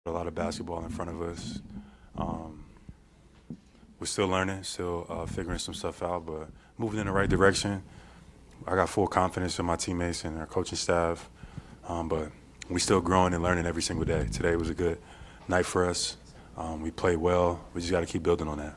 A lot of basketball in front of us. We're still learning, still figuring some stuff out, but moving in the right direction. I got full confidence in my teammates and our coaching staff, but we still growing and learning every single day. Today was a good night for us. We played well. We just got to keep building on that.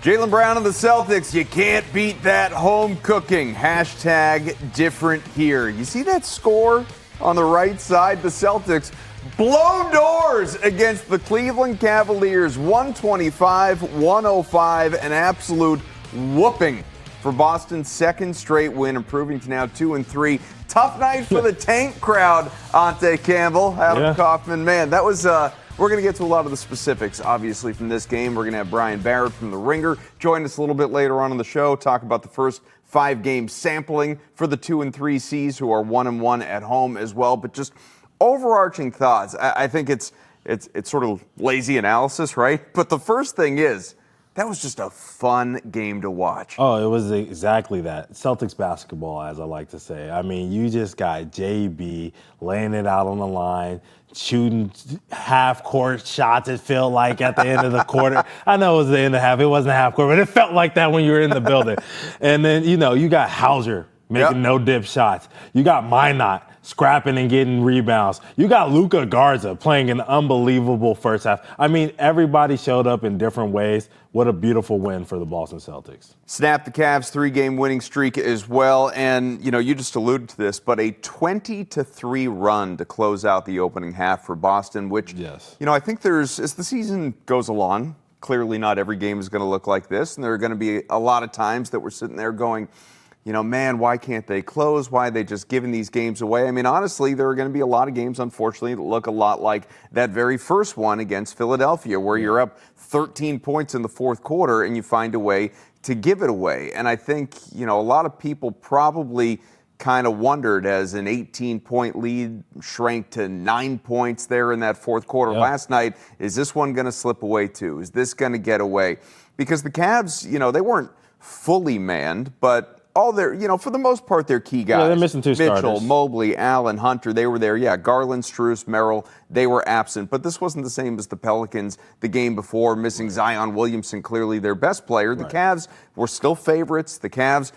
Jaylen Brown and the Celtics, you can't beat that home cooking. Hashtag different here. You see that score on the right side? The Celtics blow doors against the Cleveland Cavaliers. 125-105, an absolute whooping for Boston's second straight win, improving to now 2-3. Tough night for the tank crowd, Ountae Campbell, Adam Kaufman. Man, that was... We're going to get to a lot of the specifics, obviously, from this game. We're going to have Brian Barrett from The Ringer join us a little bit later on in the show, talk about the first 5-game sampling for the 2 and 3 Cs who are 1-1 at home as well. But just overarching thoughts. I think it's sort of lazy analysis, right? But the first thing is, that was just a fun game to watch. Oh, it was exactly that. Celtics basketball, as I like to say. I mean, you just got JB laying it out on the line, shooting half-court shots, it felt like, at the end of the quarter. I know it was the end of half. It wasn't half-court, but it felt like that when you were in the building. And then, you got Hauser making no-dip shots. You got Minott scrapping and getting rebounds. You got Luka Garza playing an unbelievable first half. I mean, everybody showed up in different ways. What a beautiful win for the Boston Celtics. Snap the Cavs' 3-game winning streak as well. And, you just alluded to this, but a 20-3 run to close out the opening half for Boston, which, I think as the season goes along, clearly not every game is going to look like this. And there are going to be a lot of times that we're sitting there going, man, why can't they close? Why are they just giving these games away? I mean, honestly, there are going to be a lot of games, unfortunately, that look a lot like that very first one against Philadelphia, where you're up 13 points in the fourth quarter and you find a way to give it away. And I think, a lot of people probably kind of wondered as an 18-point lead shrank to 9 points there in that fourth quarter last night, is this one going to slip away too? Is this going to get away? Because the Cavs, they weren't fully manned, but all their, for the most part, their key guys. Yeah, they're missing 2 starters. Mitchell, Mobley, Allen, Hunter, they were there. Yeah, Garland, Strus, Merrill, they were absent. But this wasn't the same as the Pelicans the game before, missing Zion Williamson, clearly their best player. The Cavs were still favorites. The Cavs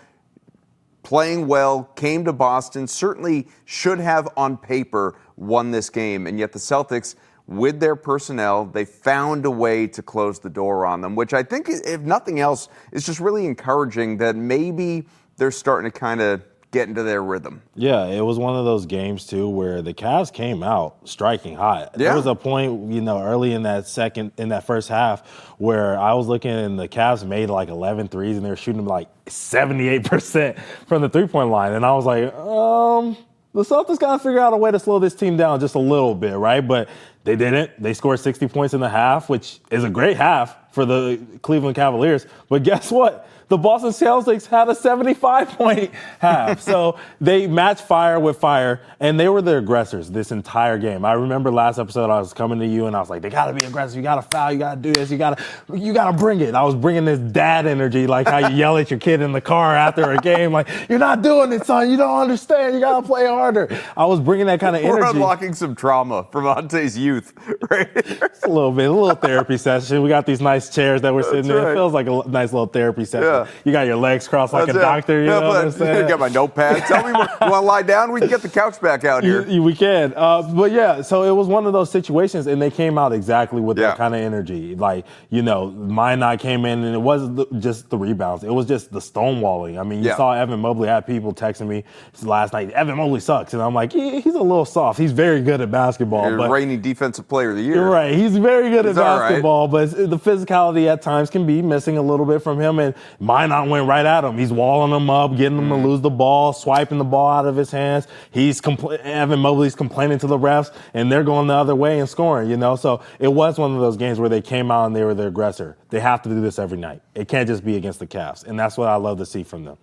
playing well, came to Boston, certainly should have on paper won this game. And yet the Celtics, with their personnel, they found a way to close the door on them, which I think, if nothing else, is just really encouraging that maybe they're starting to kind of get into their rhythm. Yeah, it was one of those games, too, where the Cavs came out striking hot. Yeah. There was a point, early in that first half where I was looking and the Cavs made like 11 threes and they were shooting like 78% from the three-point line. And I was like, the Celtics got to figure out a way to slow this team down just a little bit, right? But they didn't. They scored 60 points in the half, which is a great half for the Cleveland Cavaliers. But guess what? The Boston Celtics had a 75-point half. So they matched fire with fire, and they were the aggressors this entire game. I remember last episode I was coming to you, and I was like, they got to be aggressive. You got to foul. You got to do this. You got to bring it. I was bringing this dad energy, like how you yell at your kid in the car after a game, like, you're not doing it, son. You don't understand. You got to play harder. I was bringing that kind of energy. We're unlocking some trauma from Ountae's youth, right? A little therapy session. We got these nice chairs that we're sitting in. It feels like a nice little therapy session. Yeah. You got your legs crossed like a doctor. You know what I'm saying? I got my notepad. Tell me, you want to lie down? We can get the couch back out here. We can. But yeah, so it was one of those situations, and they came out exactly with that kind of energy. Like, Minott came in, and it wasn't just the rebounds. It was just the stonewalling. I mean, you saw Evan Mobley. I had people texting me last night, Evan Mobley sucks. And I'm like, he's a little soft. He's very good at basketball. You're reigning defensive player of the year. You're right. He's very good at basketball, but the physicality at times can be missing a little bit from him. And Minott went right at him. He's walling him up, getting him to lose the ball, swiping the ball out of his hands. Evan Mobley's complaining to the refs, and they're going the other way and scoring, So it was one of those games where they came out and they were the aggressor. They have to do this every night. It can't just be against the Cavs, and that's what I love to see from them.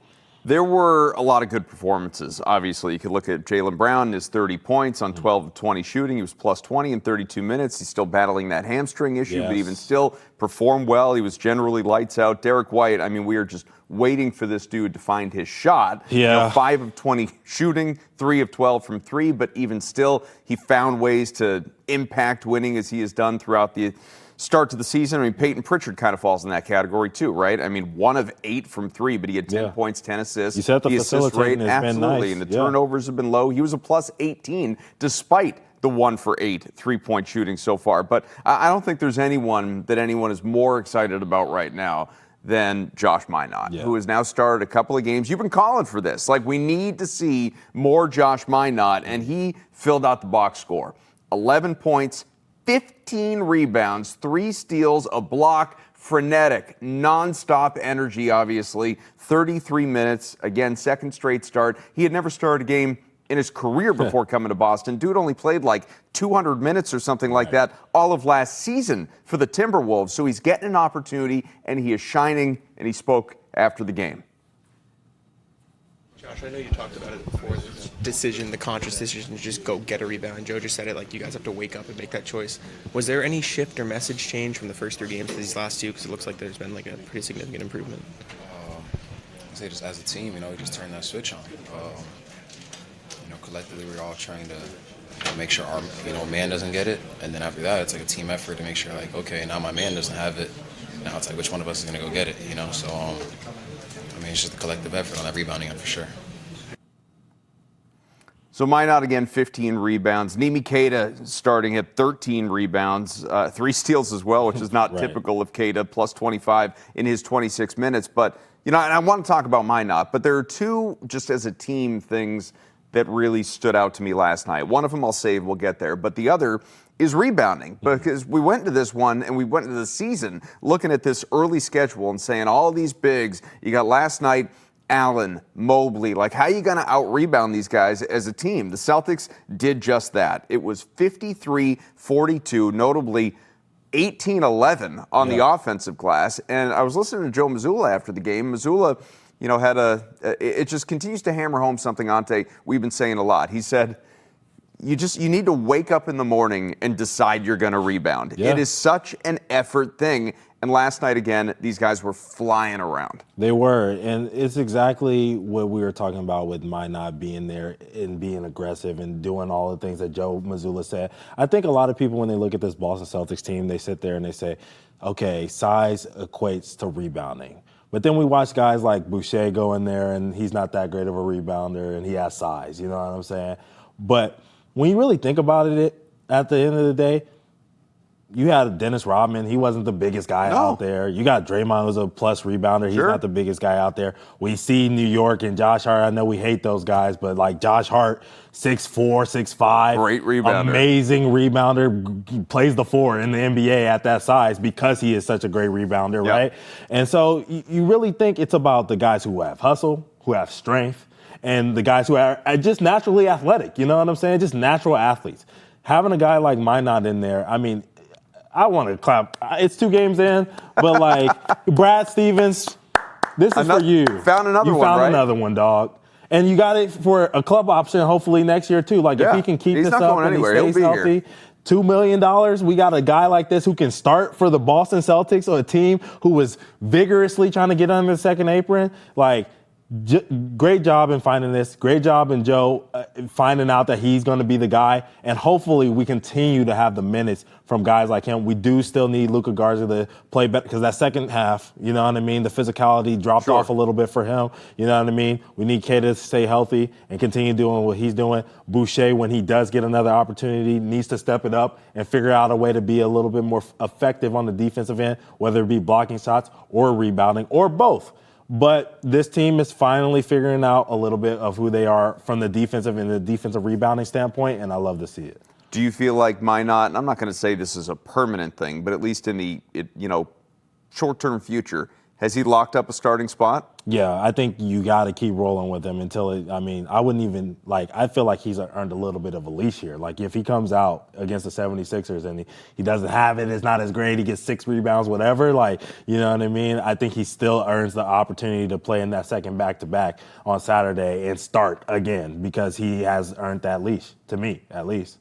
There were a lot of good performances, obviously. You could look at Jaylen Brown, his 30 points on 12 of 20 shooting. He was plus 20 in 32 minutes. He's still battling that hamstring issue, but even still performed well. He was generally lights out. Derek White, I mean, we are just waiting for this dude to find his shot. Yeah. 5 of 20 shooting, 3 of 12 from 3, but even still, he found ways to impact winning as he has done throughout the start to the season. I mean, Peyton Pritchard kind of falls in that category too, right? I mean, 1 of 8 from 3, but he had 10 points, 10 assists. You said the assist rate, facilitating has been absolutely, nice. and the turnovers have been low. He was a plus 18 despite the 1 for 8 3-point shooting so far. But I don't think there's anyone is more excited about right now than Josh Minott, who has now started a couple of games. You've been calling for this. Like, we need to see more Josh Minott, and he filled out the box score. 11 points, 15 rebounds, 3 steals, a block, frenetic, nonstop energy, obviously. 33 minutes, again, second straight start. He had never started a game in his career before coming to Boston. Dude only played like 200 minutes or something like that all of last season for the Timberwolves. So he's getting an opportunity, and he is shining, and he spoke after the game. Josh, I know you talked about it before, the conscious decision to just go get a rebound. Joe just said it, like, you guys have to wake up and make that choice. Was there any shift or message change from the first 3 games to these last 2? Because it looks like there's been like a pretty significant improvement. I'd say just as a team, we just turned that switch on. Collectively, we're all trying to make sure our, man doesn't get it. And then after that, it's like a team effort to make sure, like, okay, now my man doesn't have it. Now it's like, which one of us is going to go get it, So, it's just a collective effort on that rebounding end for sure. So Minott again, 15 rebounds. Nimi Queta starting at 13 rebounds, 3 steals as well, which is not typical of Queta, plus 25 in his 26 minutes. But, and I want to talk about Minott, but there are 2, just as a team, things that really stood out to me last night. One of them I'll save, we'll get there. But the other is rebounding, because we went into this one and we went into the season looking at this early schedule and saying all these bigs, you got last night, Allen, Mobley, like, how are you going to out-rebound these guys as a team? The Celtics did just that. It was 53-42, notably 18-11 on the offensive glass. And I was listening to Joe Mazzulla after the game. Mazzulla, it just continues to hammer home something, Ountae, we've been saying a lot. He said, you need to wake up in the morning and decide you're going to rebound. It is such an effort thing. And last night, again, these guys were flying around. They were, and it's exactly what we were talking about with Minott being there and being aggressive and doing all the things that Joe Mazzulla said. I think a lot of people, when they look at this Boston Celtics team, they sit there and they say, okay, size equates to rebounding. But then we watch guys like Boucher go in there, and he's not that great of a rebounder, and he has size, you know what I'm saying? But when you really think about it, at the end of the day, you had Dennis Rodman. He wasn't the biggest guy out there. You got Draymond, who's a plus rebounder. He's not the biggest guy out there. We see New York and Josh Hart. I know we hate those guys, but like Josh Hart, 6'4", 6'5". Great rebounder. Amazing rebounder. Plays the 4 in the NBA at that size because he is such a great rebounder, right? And so you really think it's about the guys who have hustle, who have strength, and the guys who are just naturally athletic. You know what I'm saying? Just natural athletes. Having a guy like Minott in there, I mean, I want to clap. It's 2 games in, but like Brad Stevens, this is for you. Found another one, You found right? another one, dog. And you got it for a club option hopefully next year too. Like if he can keep He's this not up going and anywhere. he He'll stays be healthy, here. $2 million. We got a guy like this who can start for the Boston Celtics, or a team who was vigorously trying to get under the second apron. Like, great job in finding this. Great job in Joe finding out that he's going to be the guy. And hopefully we continue to have the minutes from guys like him. We do still need Luka Garza to play better, because that second half, you know what I mean, the physicality dropped off a little bit for him. You know what I mean? We need Queta to stay healthy and continue doing what he's doing. Boucher, when he does get another opportunity, needs to step it up and figure out a way to be a little bit more effective on the defensive end, whether it be blocking shots or rebounding or both. But this team is finally figuring out a little bit of who they are from the defensive and the defensive rebounding standpoint, and I love to see it. Do you feel like Minott, and I'm not going to say this is a permanent thing, but at least in the short-term future, Has he locked up a starting spot? Yeah, I think you got to keep rolling with him until I wouldn't even, I feel like he's earned a little bit of a leash here. Like, if he comes out against the 76ers and he doesn't have it, it's not as great, he gets 6 rebounds, whatever, you know what I mean? I think he still earns the opportunity to play in that second back-to-back on Saturday and start again because he has earned that leash, to me, at least.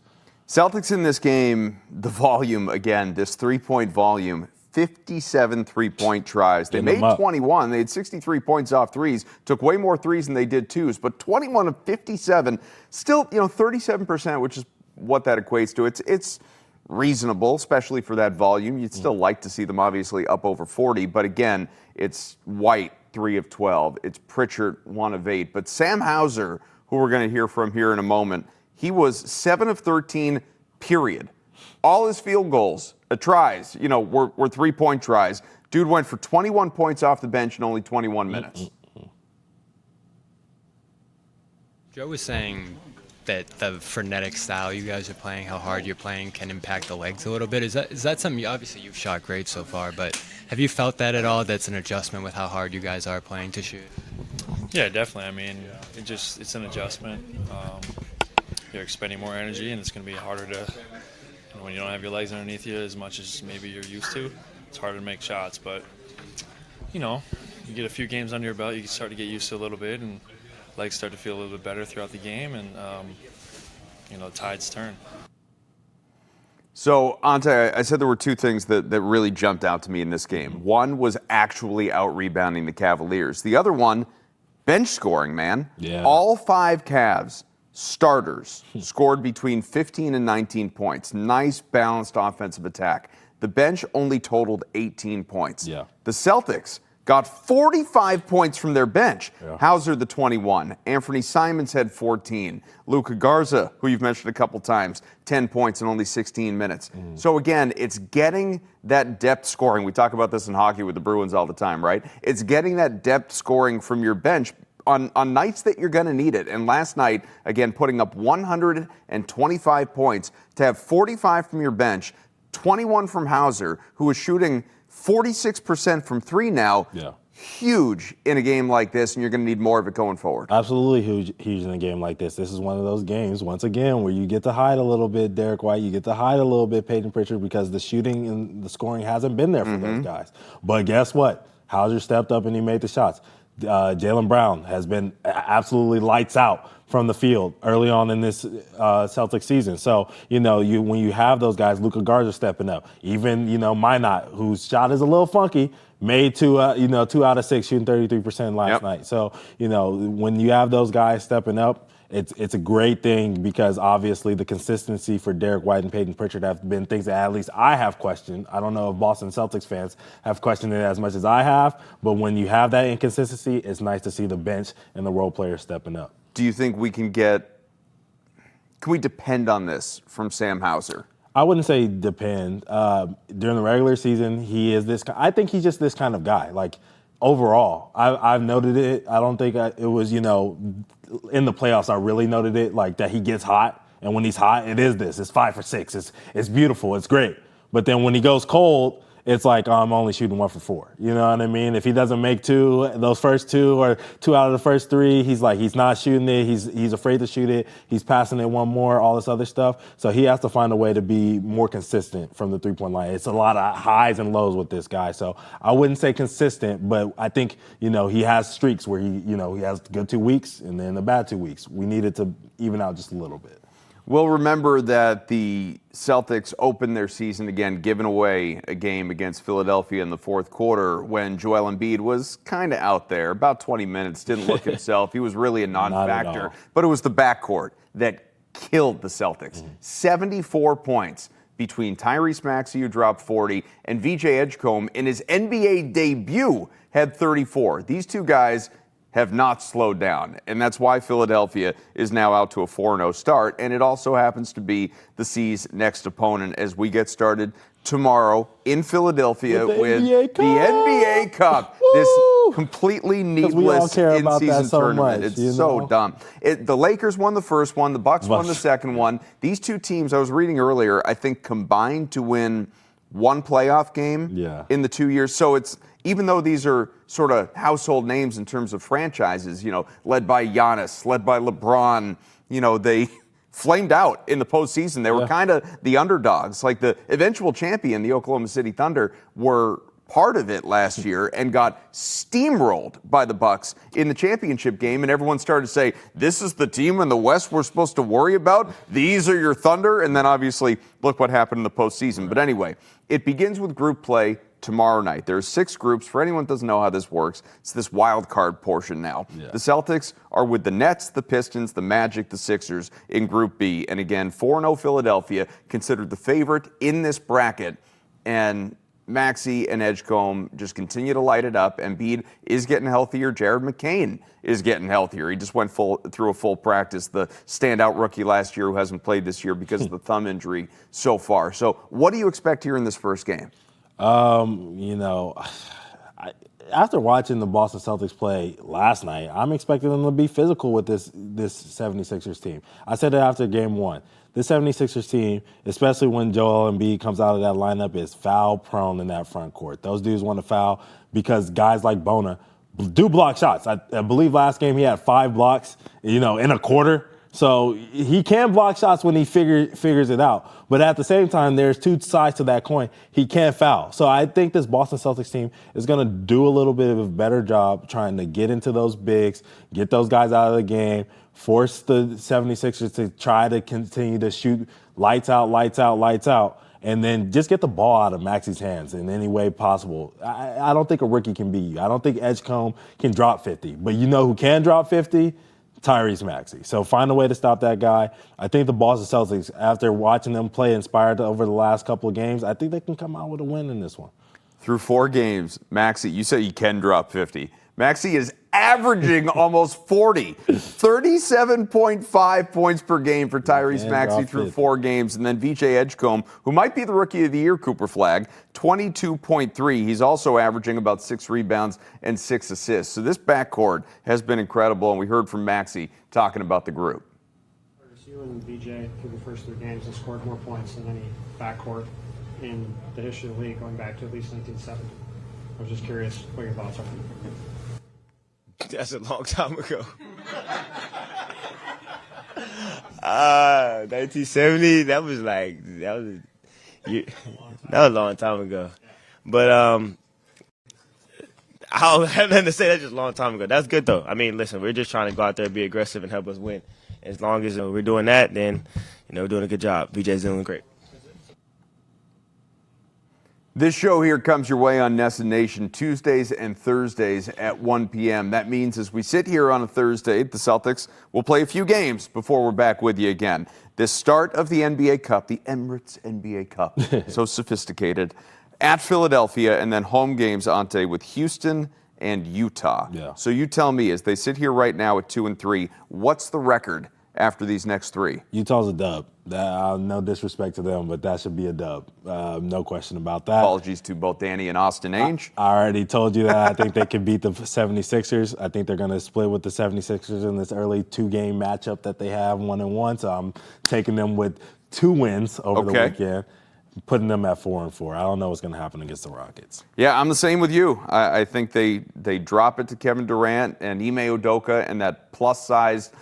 Celtics in this game, the volume, again, this three-point volume, 57 three-point tries. They made 21. They had 63 points off threes. Took way more threes than they did twos, but 21 of 57, still, 37%, which is what that equates to. It's reasonable, especially for that volume. You'd still like to see them obviously up over 40, but again, it's White, 3 of 12. It's Pritchard, 1 of 8. But Sam Hauser, who we're going to hear from here in a moment, he was 7 of 13, period. All his field goals, tries, were three-point tries. Dude went for 21 points off the bench in only 21 minutes. Joe was saying that the frenetic style you guys are playing, how hard you're playing, can impact the legs a little bit. Is that something, obviously you've shot great so far, but have you felt that at all, that's an adjustment with how hard you guys are playing to shoot? Yeah, definitely. I mean, it's an adjustment. You're expending more energy, and it's going to be harder to, when you don't have your legs underneath you as much as maybe you're used to, it's harder to make shots. But, you get a few games under your belt, you can start to get used to a little bit, and legs start to feel a little bit better throughout the game, and, the tides turn. So, Ountae, I said there were two things that really jumped out to me in this game. One was actually out-rebounding the Cavaliers. The other one, bench scoring, man. Yeah. All 5 Cavs starters scored between 15 and 19 points. Nice, balanced offensive attack. The bench only totaled 18 points. Yeah. The Celtics got 45 points from their bench. Yeah. Hauser, the 21. Anthony Simons had 14. Luka Garza, who you've mentioned a couple times, 10 points in only 16 minutes. So again, it's getting that depth scoring. We talk about this in hockey with the Bruins all the time, right? It's getting that depth scoring from your bench on nights that you're going to need it. And last night, again, putting up 125 points, to have 45 from your bench, 21 from Hauser, who is shooting 46% from 3 now. Yeah. Huge in a game like this, and you're going to need more of it going forward. Absolutely huge in a game like this. This is one of those games, once again, where you get to hide a little bit Derek White, you get to hide a little bit Peyton Pritchard, because the shooting and the scoring hasn't been there for those guys. But guess what? Hauser stepped up and he made the shots. Jaylen Brown has been absolutely lights out from the field early on in this Celtics season. So, when you have those guys, Luka Garza stepping up, even, Minott, whose shot is a little funky, made 2 out of 6, shooting 33% last night. So, when you have those guys stepping up, it's a great thing, because obviously the consistency for Derek White and Peyton Pritchard have been things that at least I have questioned. I don't know if Boston Celtics fans have questioned it as much as I have, but when you have that inconsistency, it's nice to see the bench and the role players stepping up. Do you think can we depend on this from Sam Hauser? I wouldn't say depend. During the regular season, he is this. I think he's just this kind of guy. Like, overall, I've noted it. I don't think it was, in the playoffs I really noted it, like that he gets hot. And when he's hot, it is this. It's 5 for 6. It's beautiful. It's great. But then when he goes cold, it's like, oh, I'm only shooting 1 for 4. You know what I mean? If he doesn't make those first 2 or 2 out of the first 3, he's not shooting it. He's afraid to shoot it. He's passing it one more, all this other stuff. So he has to find a way to be more consistent from the three-point line. It's a lot of highs and lows with this guy. So I wouldn't say consistent, but I think, he has streaks where he has good 2 weeks and then the bad 2 weeks. We needed to even out just a little bit. We'll remember that the Celtics opened their season again, giving away a game against Philadelphia in the fourth quarter when Joel Embiid was kind of out there, about 20 minutes, didn't look himself. He was really a non-factor. But it was the backcourt that killed the Celtics. 74 points between Tyrese Maxey, who dropped 40, and VJ Edgecombe in his NBA debut had 34. These two guys have not slowed down, and that's why Philadelphia is now out to a 4-0 start, and it also happens to be the C's next opponent as we get started tomorrow in Philadelphia with the NBA Cup. This completely needless in-season tournament. It's so dumb. The Lakers won the first one, the Bucks won the second one. These two teams, I was reading earlier, I think combined to win one playoff game in the 2 years. So it's even though these are sort of household names in terms of franchises, led by Giannis, led by LeBron, they flamed out in the postseason. They were kind of the underdogs. Like the eventual champion, the Oklahoma City Thunder, were part of it last year and got steamrolled by the Bucks in the championship game, and everyone started to say, this is the team in the West we're supposed to worry about? These are your Thunder? And then obviously, look what happened in the postseason. But anyway, it begins with group play tomorrow night. There are 6 groups. For anyone who doesn't know how this works, it's this wild card portion now. Yeah. The Celtics are with the Nets, the Pistons, the Magic, the Sixers in Group B. And again, 4-0 Philadelphia, considered the favorite in this bracket. And Maxey and Edgecombe just continue to light it up. Embiid is getting healthier. Jared McCain is getting healthier. He just went through a full practice, the standout rookie last year who hasn't played this year because of the thumb injury so far. So what do you expect here in this first game? After watching the Boston Celtics play last night, I'm expecting them to be physical with this 76ers team. I said it after game 1. This 76ers team, especially when Joel Embiid comes out of that lineup, is foul prone in that front court. Those dudes want to foul because guys like Bona do block shots. I believe last game he had 5 blocks, in a quarter. So he can block shots when he figures it out. But at the same time, there's 2 sides to that coin. He can't foul. So I think this Boston Celtics team is going to do a little bit of a better job trying to get into those bigs, get those guys out of the game, force the 76ers to try to continue to shoot lights out, and then just get the ball out of Maxey's hands in any way possible. I don't think a rookie can beat you. I don't think Edgecombe can drop 50. But you know who can drop 50? Tyrese Maxey. So find a way to stop that guy. I think the Boston Celtics, after watching them play inspired over the last couple of games, I think they can come out with a win in this one. Through 4 games, Maxey, you say you can drop 50. Maxey is averaging almost 40. 37.5 points per game for Tyrese Maxey through 4 games. And then Vijay Edgecombe, who might be the Rookie of the Year, Cooper Flag, 22.3. He's also averaging about 6 rebounds and 6 assists. So this backcourt has been incredible, and we heard from Maxey talking about the group. You and Vijay through the first 3 games have scored more points than any backcourt in the history of the league, going back to at least 1970. I was just curious what your thoughts are. That's a long time ago. 1970. That was a long time ago. But I don't have nothing to say. That's just a long time ago. That's good though. I mean, listen, we're just trying to go out there, be aggressive, and help us win. As long as we're doing that, then we're doing a good job. VJ's doing great. This show here comes your way on Nessa Nation Tuesdays and Thursdays at 1 p.m. That means as we sit here on a Thursday, the Celtics will play a few games before we're back with you again. The start of the NBA Cup, the Emirates NBA Cup, so sophisticated, at Philadelphia, and then home games, Ante, with Houston and Utah. Yeah. So you tell me, as they sit here right now at 2-3, what's the record after these next 3? Utah's a dub. No disrespect to them, but that should be a dub. No question about that. Apologies to both Danny and Austin Ainge. I already told you that. I think they can beat the 76ers. I think they're going to split with the 76ers in this early 2-game matchup that they have 1-1. So I'm taking them with 2 wins over the weekend, putting them at 4-4. I don't know what's going to happen against the Rockets. Yeah, I'm the same with you. I think they drop it to Kevin Durant and Ime Udoka and that plus-sized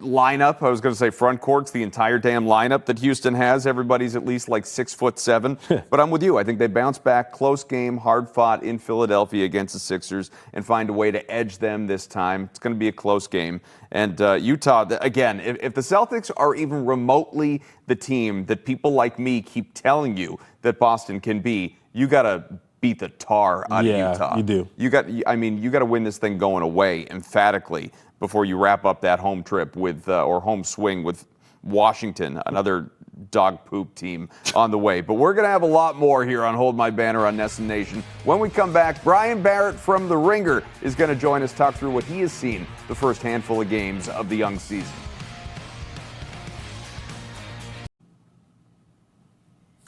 lineup. I was going to say front court's the entire damn lineup that Houston has. Everybody's at least like 6'7". But I'm with you. I think they bounce back. Close game, hard fought in Philadelphia against the Sixers and find a way to edge them this time. It's going to be a close game. And Utah, again, if the Celtics are even remotely the team that people like me keep telling you that Boston can be, you got to beat the tar out of Utah. You do. You got to win this thing going away emphatically before you wrap up that home trip with or home swing with Washington, another dog poop team on the way. But we're going to have a lot more here on Hold My Banner on Nessa Nation. When we come back, Brian Barrett from The Ringer is going to join us, talk through what he has seen the first handful of games of the young season.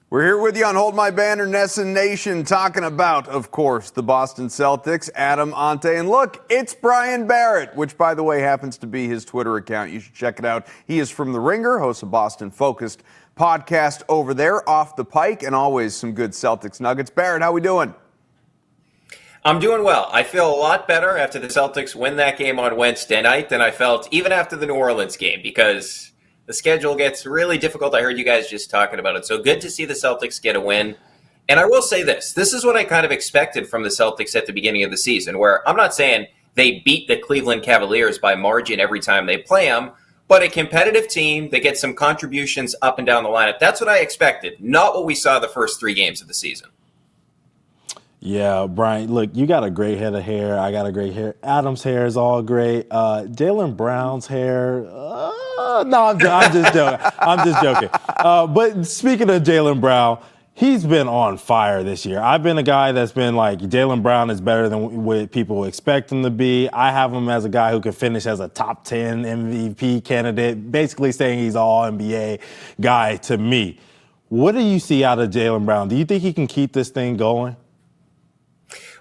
We're here with you on Hold My Banner, Nessa Nation, talking about, of course, the Boston Celtics, Adam Ountae. And look, it's Brian Barrett, which, by the way, happens to be his Twitter account. You should check it out. He is from The Ringer, hosts a Boston-focused podcast over there, Off The Pike, and always some good Celtics nuggets. Barrett, how we doing? I'm doing well. I feel a lot better after the Celtics win that game on Wednesday night than I felt even after the New Orleans game because the schedule gets really difficult. I heard you guys just talking about it. So good to see the Celtics get a win. And I will say this. This is what I kind of expected from the Celtics at the beginning of the season, where I'm not saying they beat the Cleveland Cavaliers by margin every time they play them, but a competitive team that gets some contributions up and down the lineup. That's what I expected, not what we saw the first 3 games of the season. Yeah, Brian, look, you got a great head of hair. I got a great hair. Adam's hair is all great. Jaylen Brown's hair, no, I'm just joking. I'm just joking. But speaking of Jaylen Brown, he's been on fire this year. I've been a guy that's been like, Jaylen Brown is better than what people expect him to be. I have him as a guy who can finish as a top 10 MVP candidate, basically saying he's an all-NBA guy to me. What do you see out of Jaylen Brown? Do you think he can keep this thing going?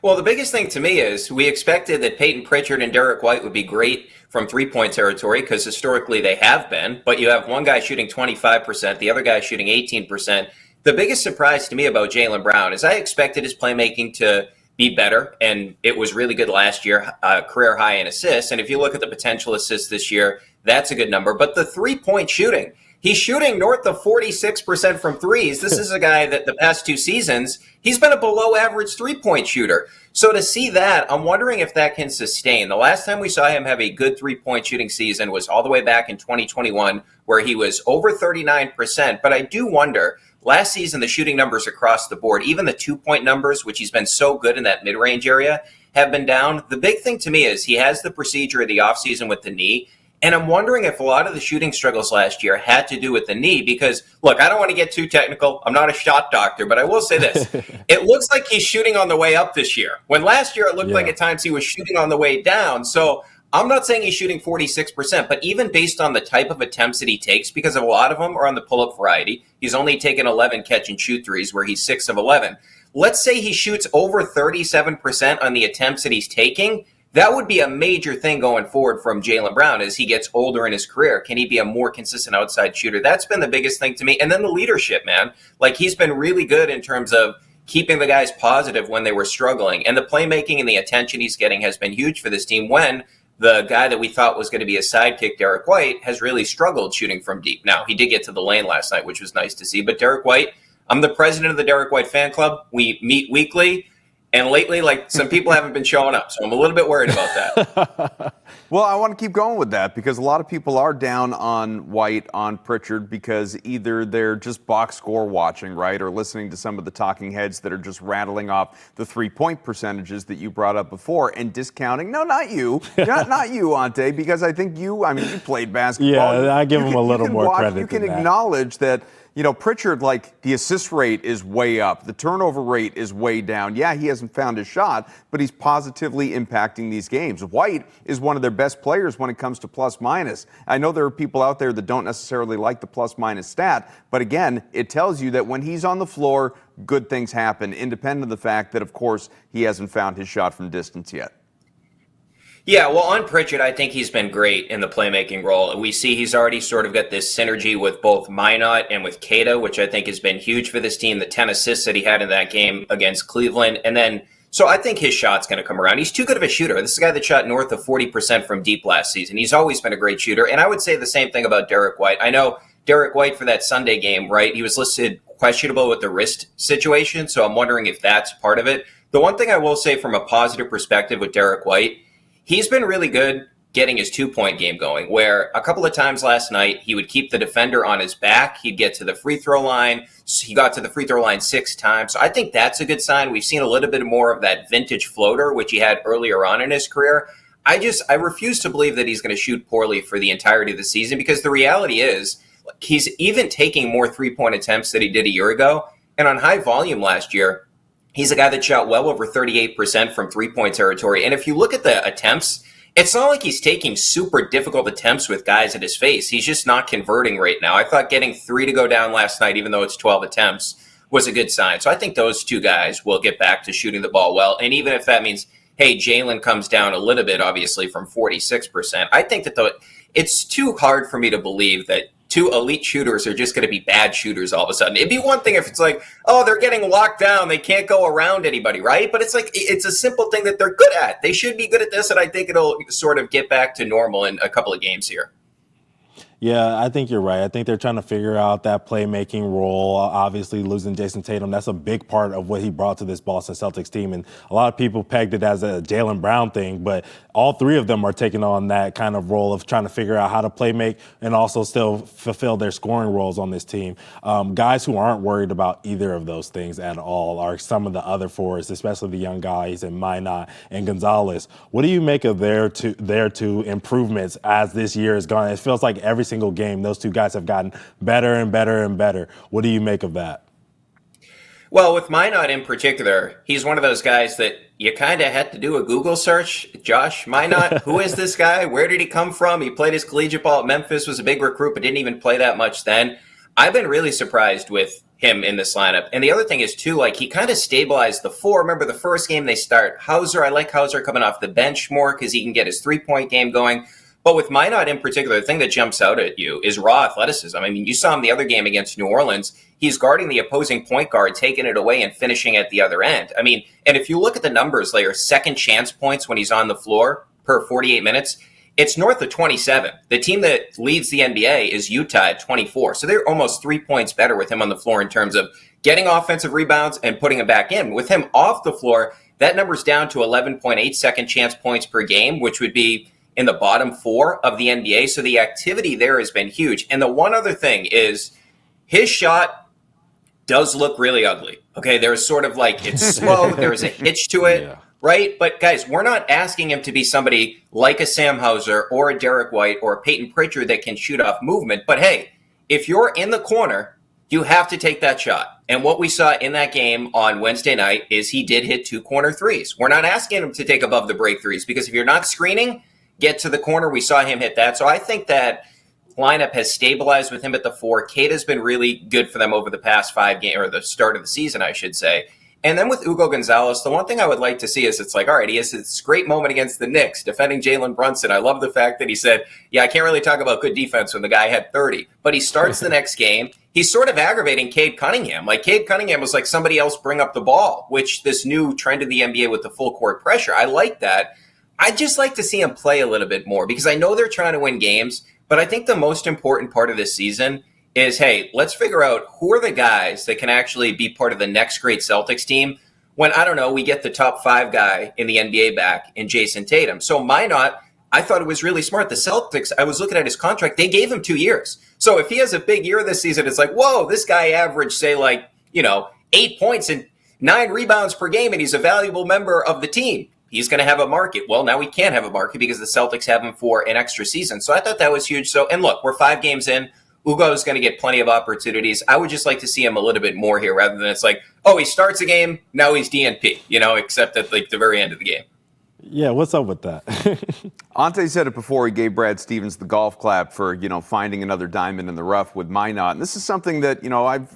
Well, the biggest thing to me is we expected that Peyton Pritchard and Derek White would be great from three-point territory because historically they have been, but you have one guy shooting 25%, the other guy shooting 18%. The biggest surprise to me about Jaylen Brown is I expected his playmaking to be better, and it was really good last year, career high in assists. And if you look at the potential assists this year, that's a good number. But the three-point shooting, he's shooting north of 46% from threes. This is a guy that the past 2 seasons, he's been a below-average three-point shooter. So to see that, I'm wondering if that can sustain. The last time we saw him have a good three-point shooting season was all the way back in 2021, where he was over 39%. But I do wonder, last season, the shooting numbers across the board, even the 2-point numbers, which he's been so good in that mid-range area, have been down. The big thing to me is he has the procedure of the offseason with the knee. And I'm wondering if a lot of the shooting struggles last year had to do with the knee because, look, I don't want to get too technical. I'm not a shot doctor, but I will say this. It looks like he's shooting on the way up this year. When last year it looked like at times he was shooting on the way down. So I'm not saying he's shooting 46%, but even based on the type of attempts that he takes, because a lot of them are on the pull-up variety, he's only taken 11 catch-and-shoot threes where he's 6 of 11. Let's say he shoots over 37% on the attempts that he's taking. That would be a major thing going forward from Jaylen Brown as he gets older in his career. Can he be a more consistent outside shooter? That's been the biggest thing to me. And then the leadership, man. Like, he's been really good in terms of keeping the guys positive when they were struggling. And the playmaking and the attention he's getting has been huge for this team when the guy that we thought was going to be a sidekick, Derek White, has really struggled shooting from deep. Now, he did get to the lane last night, which was nice to see. But Derek White, I'm the president of the Derek White fan club. We meet weekly. And lately, like, some people haven't been showing up, so I'm a little bit worried about that. Well, I want to keep going with that because a lot of people are down on White, on Pritchard, because either they're just box score watching, right, or listening to some of the talking heads that are just rattling off the three-point percentages that you brought up before and discounting. No, not you. not you, Ountae, because I think you played basketball. Yeah, I give him a little more credit. You can than that. acknowledge that. You know, Pritchard, like, the assist rate is way up. The turnover rate is way down. Yeah, he hasn't found his shot, but he's positively impacting these games. White is one of their best players when it comes to plus-minus. I know there are people out there that don't necessarily like the plus-minus stat, but again, it tells you that when he's on the floor, good things happen, independent of the fact that, of course, he hasn't found his shot from distance yet. Yeah, well, on Pritchard, I think he's been great in the playmaking role. We see he's already sort of got this synergy with both Minott and with Queta, which I think has been huge for this team. The 10 assists that he had in that game against Cleveland. And then, so I think his shot's going to come around. He's too good of a shooter. This is a guy that shot north of 40% from deep last season. He's always been a great shooter. And I would say the same thing about Derek White. I know Derek White for that Sunday game, right? He was listed questionable with the wrist situation. So I'm wondering if that's part of it. The one thing I will say from a positive perspective with Derek White, he's been really good getting his 2-point game going, where a couple of times last night, he would keep the defender on his back. He'd get to the free throw line. He got to the free throw line 6 times. So I think that's a good sign. We've seen a little bit more of that vintage floater, which he had earlier on in his career. I refuse to believe that he's going to shoot poorly for the entirety of the season because the reality is he's even taking more 3-point attempts than he did a year ago. And on high volume last year, he's a guy that shot well over 38% from 3-point territory. And if you look at the attempts, it's not like he's taking super difficult attempts with guys at his face. He's just not converting right now. I thought getting 3 to go down last night, even though it's 12 attempts, was a good sign. So I think those two guys will get back to shooting the ball well. And even if that means, hey, Jaylen comes down a little bit, obviously, from 46%, I think that it's too hard for me to believe that two elite shooters are just going to be bad shooters all of a sudden. It'd be one thing if it's like, oh, they're getting locked down, they can't go around anybody, right? But it's like, it's a simple thing that they're good at. They should be good at this, and I think it'll sort of get back to normal in a couple of games here. Yeah, I think you're right. I think they're trying to figure out that playmaking role. Obviously, losing Jason Tatum, that's a big part of what he brought to this Boston Celtics team. And a lot of people pegged it as a Jaylen Brown thing, but all three of them are taking on that kind of role of trying to figure out how to play make and also still fulfill their scoring roles on this team. Guys who aren't worried about either of those things at all are some of the other fours, especially the young guys in Minott and Gonzalez. What do you make of their two improvements as this year has gone? It feels like every single game, those two guys have gotten better and better and better. What do you make of that? Well, with Minott in particular, he's one of those guys that you kind of had to do a Google search. Josh Minott, who is this guy? Where did he come from? He played his collegiate ball at Memphis, was a big recruit, but didn't even play that much then. I've been really surprised with him in this lineup. And the other thing is, too, like he kind of stabilized the four. Remember the first game they start Hauser. I like Hauser coming off the bench more because he can get his three-point game going. But with Minott in particular, the thing that jumps out at you is raw athleticism. I mean, you saw him the other game against New Orleans. He's guarding the opposing point guard, taking it away and finishing at the other end. I mean, and if you look at the numbers later, second chance points when he's on the floor per 48 minutes, it's north of 27. The team that leads the NBA is Utah at 24. So they're almost 3 points better with him on the floor in terms of getting offensive rebounds and putting them back in. With him off the floor, that number's down to 11.8 second chance points per game, which would be in the bottom four of the NBA. So the activity there has been huge. And the one other thing is his shot does look really ugly. Okay, there's sort of like it's slow. There's a hitch to it, right? But guys, we're not asking him to be somebody like a Sam Hauser or a Derek White or a Peyton Pritchard that can shoot off movement. But hey, if you're in the corner, you have to take that shot. And what we saw in that game on Wednesday night is he did hit 2 corner threes. We're not asking him to take above the break threes because if you're not screening, get to the corner. We saw him hit that. So I think that lineup has stabilized with him at the four. Queta's been really good for them over the past 5 games, or the start of the season, I should say. And then with Hugo Gonzalez, the one thing I would like to see is it's like, all right, he has this great moment against the Knicks defending Jalen Brunson. I love the fact that he said, yeah, I can't really talk about good defense when the guy had 30. But he starts the next game. He's sort of aggravating Cade Cunningham. Like Cade Cunningham was like somebody else bring up the ball, which this new trend in the NBA with the full court pressure, I like that. I'd just like to see him play a little bit more because I know they're trying to win games, but I think the most important part of this season is, hey, let's figure out who are the guys that can actually be part of the next great Celtics team when, I don't know, we get the top 5 guy in the NBA back in Jason Tatum. So Minott, I thought it was really smart. The Celtics, I was looking at his contract, they gave him 2 years. So if he has a big year this season, it's like, whoa, this guy averaged, say, 8 points and 9 rebounds per game, and he's a valuable member of the team. He's going to have a market. Well, now we can't have a market because the Celtics have him for an extra season. So I thought that was huge. So, and look, we're 5 games in. Ugo is going to get plenty of opportunities. I would just like to see him a little bit more here rather than it's like, oh, he starts a game, now he's DNP, except at the very end of the game. Yeah, what's up with that? Ountae said it before he gave Brad Stevens the golf clap for, finding another diamond in the rough with Minott. And this is something that,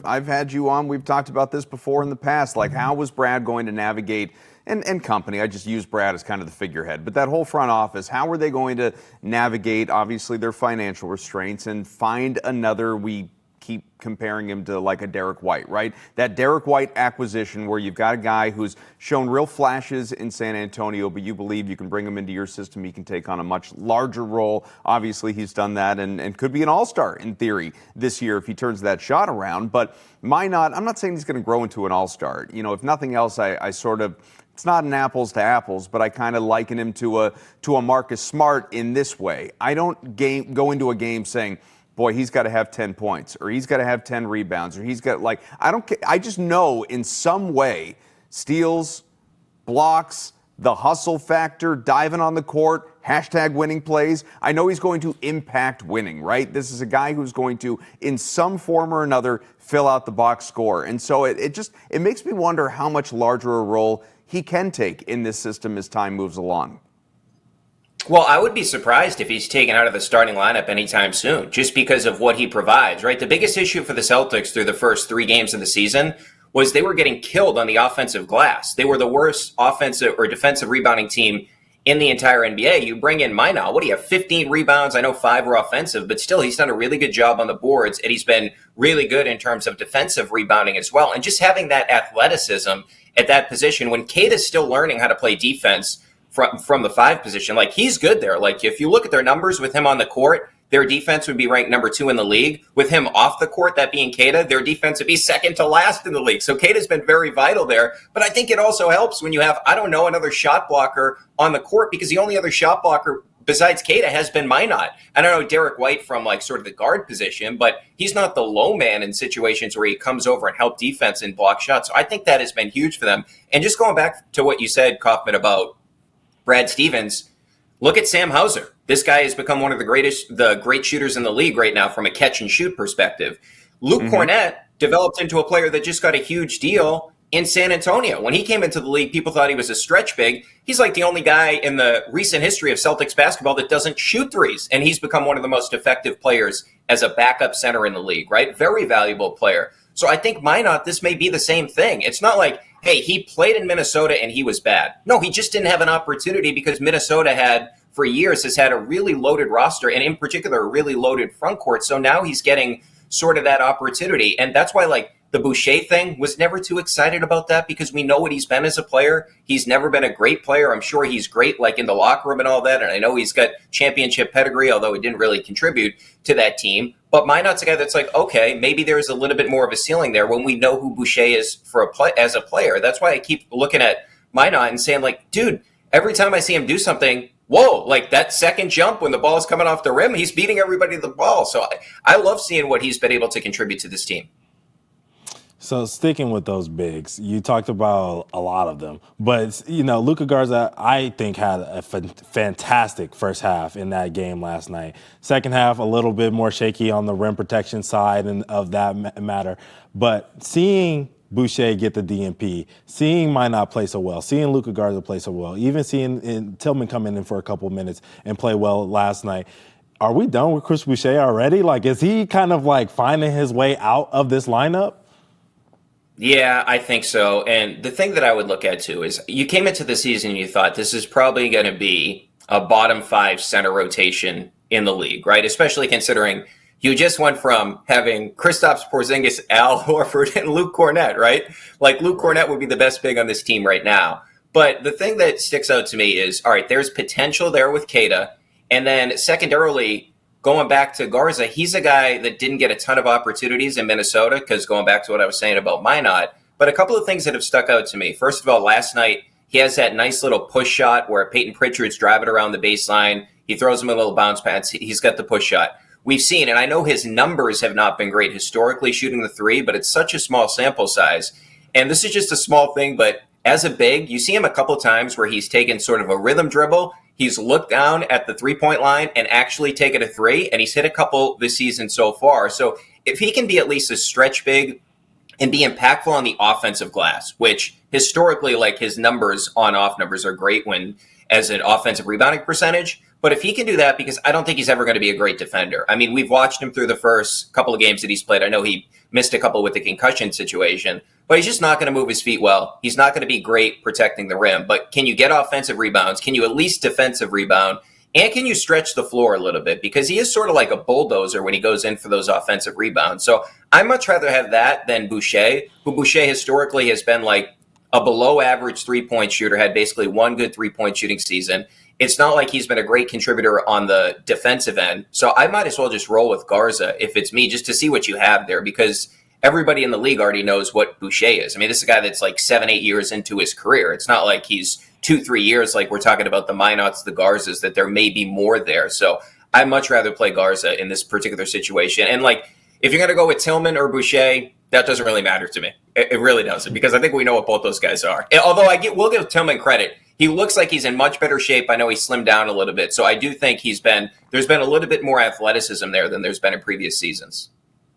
I've had you on. We've talked about this before in the past. Like, how was Brad going to navigate and company? I just use Brad as kind of the figurehead. But that whole front office, how were they going to navigate, obviously, their financial restraints and find another, we keep comparing him to like a Derek White, right? That Derek White acquisition where you've got a guy who's shown real flashes in San Antonio, but you believe you can bring him into your system. He can take on a much larger role. Obviously, he's done that and could be an all-star in theory this year if he turns that shot around. But Minott, I'm not saying he's going to grow into an all-star. If nothing else, I sort of, it's not an apples to apples, but I kind of liken him to a Marcus Smart in this way. I don't go into a game saying, boy, he's got to have 10 points, or he's got to have 10 rebounds, or he's got I don't care. I just know in some way, steals, blocks, the hustle factor, diving on the court, hashtag winning plays. I know he's going to impact winning, right? This is a guy who's going to, in some form or another, fill out the box score. And so it makes me wonder how much larger a role he can take in this system as time moves along. Well, I would be surprised if he's taken out of the starting lineup anytime soon, just because of what he provides, right? The biggest issue for the Celtics through the first 3 games of the season was they were getting killed on the offensive glass. They were the worst offensive or defensive rebounding team in the entire NBA. You bring in Minott. What do you have? 15 rebounds. I know 5 were offensive, but still he's done a really good job on the boards, and he's been really good in terms of defensive rebounding as well. And just having that athleticism at that position when Queta's still learning how to play defense from the 5 position, like he's good there. Like if you look at their numbers with him on the court, their defense would be ranked number 2 in the league. With him off the court, that being Queta, their defense would be second to last in the league. So Queta's been very vital there. But I think it also helps when you have, I don't know, another shot blocker on the court, because the only other shot blocker besides Queta has been Minott. I don't know Derek White from like sort of the guard position, but he's not the low man in situations where he comes over and help defense and block shots. So I think that has been huge for them. And just going back to what you said, Kaufman, about Brad Stevens, look at Sam Hauser. This guy has become one of the great shooters in the league right now from a catch and shoot perspective. Luke Cornett developed into a player that just got a huge deal in San Antonio. When he came into the league, people thought he was a stretch big. He's like the only guy in the recent history of Celtics basketball that doesn't shoot threes. And he's become one of the most effective players as a backup center in the league, right? Very valuable player. So I think Minott, this may be the same thing. It's not like, hey, he played in Minnesota and he was bad. No, he just didn't have an opportunity because Minnesota for years has had a really loaded roster, and in particular, a really loaded front court. So now he's getting sort of that opportunity. And that's why, like, the Boucher thing, was never too excited about that, because we know what he's been as a player. He's never been a great player. I'm sure he's great, like, in the locker room and all that. And I know he's got championship pedigree, although he didn't really contribute to that team. But Minott's a guy that's like, okay, maybe there's a little bit more of a ceiling there when we know who Boucher is as a player. That's why I keep looking at Minott and saying, like, dude, every time I see him do something, whoa, like that second jump when the ball is coming off the rim, he's beating everybody to the ball. So I love seeing what he's been able to contribute to this team. So sticking with those bigs, you talked about a lot of them, but Luka Garza, I think, had a fantastic first half in that game last night. Second half, a little bit more shaky on the rim protection side and of that matter. But seeing Boucher get the DNP, seeing Minott play so well, seeing Luka Garza play so well, even seeing Tillman come in for a couple of minutes and play well last night. Are we done with Chris Boucher already? Like, is he kind of like finding his way out of this lineup? Yeah, I think so. And the thing that I would look at, too, is you came into the season and you thought this is probably going to be a bottom 5 center rotation in the league, right? Especially considering you just went from having Kristaps Porzingis, Al Horford, and Luke Cornett, right? Like, Luke Cornett would be the best big on this team right now. But the thing that sticks out to me is, all right, there's potential there with Queta. And then secondarily, going back to Garza, he's a guy that didn't get a ton of opportunities in Minnesota, because going back to what I was saying about Minott, but a couple of things that have stuck out to me. First of all, last night, he has that nice little push shot where Peyton Pritchard's driving around the baseline. He throws him a little bounce pass. He's got the push shot. We've seen, and I know his numbers have not been great historically shooting the 3, but it's such a small sample size. And this is just a small thing, but as a big, you see him a couple times where he's taken sort of a rhythm dribble. He's looked down at the 3-point line and actually taken a 3, and he's hit a couple this season so far. So if he can be at least a stretch big and be impactful on the offensive glass, which historically, like, his numbers on off numbers are great when as an offensive rebounding percentage. But if he can do that, because I don't think he's ever going to be a great defender. I mean, we've watched him through the first couple of games that he's played. I know he missed a couple with the concussion situation, but he's just not going to move his feet well. He's not going to be great protecting the rim. But can you get offensive rebounds? Can you at least defensive rebound? And can you stretch the floor a little bit? Because he is sort of like a bulldozer when he goes in for those offensive rebounds. So I'd much rather have that than Boucher, who Boucher historically has been like a below average 3-point shooter, had basically one good 3-point shooting season. It's not like he's been a great contributor on the defensive end. So I might as well just roll with Garza if it's me, just to see what you have there, because everybody in the league already knows what Boucher is. I mean, this is a guy that's like 7-8 years into his career. It's not like he's 2-3 years like we're talking about the Minotts, the Garzas, that there may be more there. So I'd much rather play Garza in this particular situation. And like, if you're going to go with Tillman or Boucher, that doesn't really matter to me. It really doesn't, because I think we know what both those guys are. Although we'll give Tillman credit. He looks like he's in much better shape. I know he slimmed down a little bit. So I do think there's been a little bit more athleticism there than there's been in previous seasons.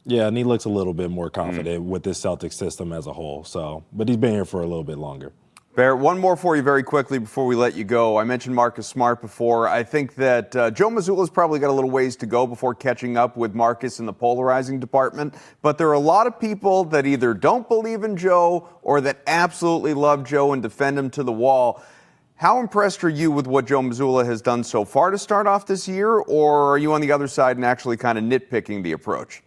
Yeah, and he looks a little bit more confident with this Celtics system as a whole. So, but he's been here for a little bit longer. Barrett, one more for you very quickly before we let you go. I mentioned Marcus Smart before. I think that Joe Mazzulla's probably got a little ways to go before catching up with Marcus in the polarizing department. But there are a lot of people that either don't believe in Joe or that absolutely love Joe and defend him to the wall. How impressed are you with what Joe Mazzulla has done so far to start off this year, or are you on the other side and actually kind of nitpicking the approach?